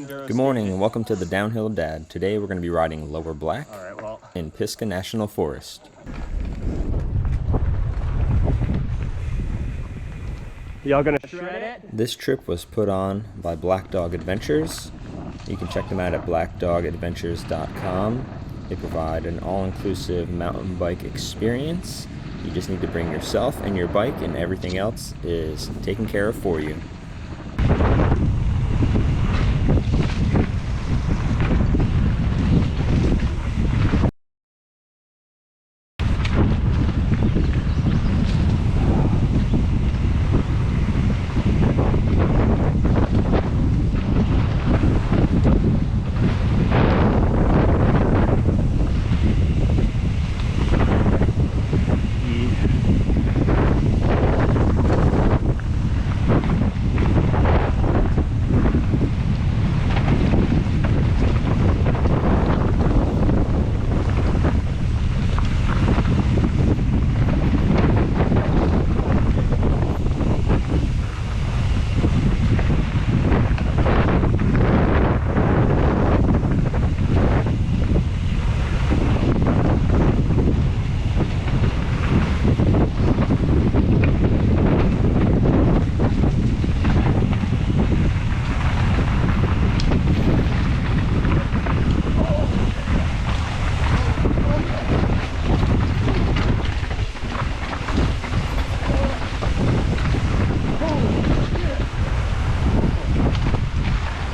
Good morning and welcome to the Downhill Dad. Today we're going to be riding Lower Black in Pisgah National Forest. Y'all gonna shred it? This trip was put on by Black Dog Adventures. You can check them out at blackdogadventures.com. They provide an all-inclusive mountain bike experience. You just need to bring yourself and your bike, and everything else is taken care of for you.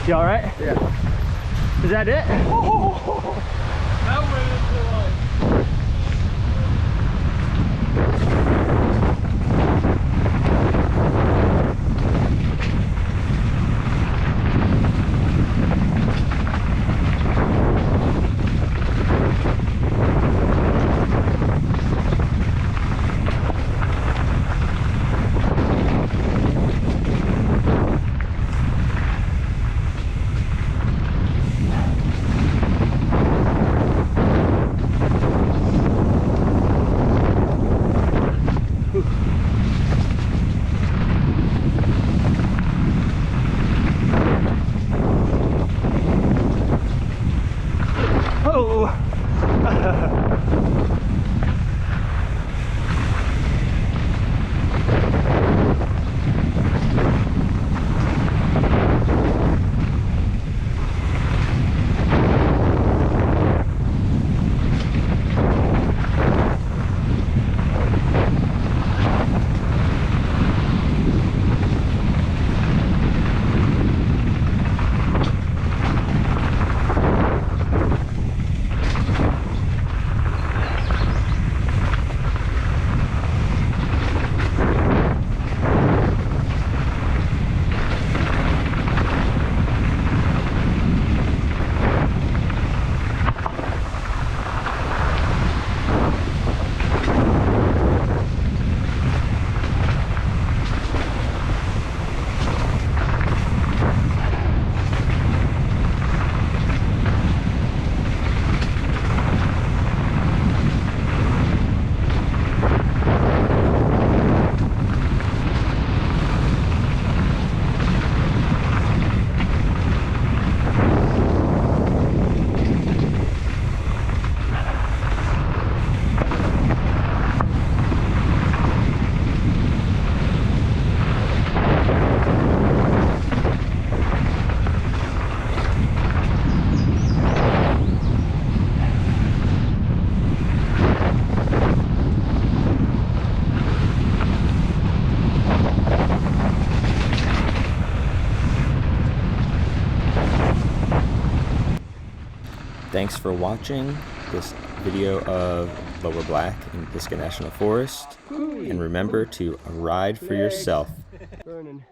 You alright? Yeah. Is that it? Oh, that went into like... Thanks for watching this video of Lower Black in Pisgah National Forest. And remember to ride for yourself. Burning.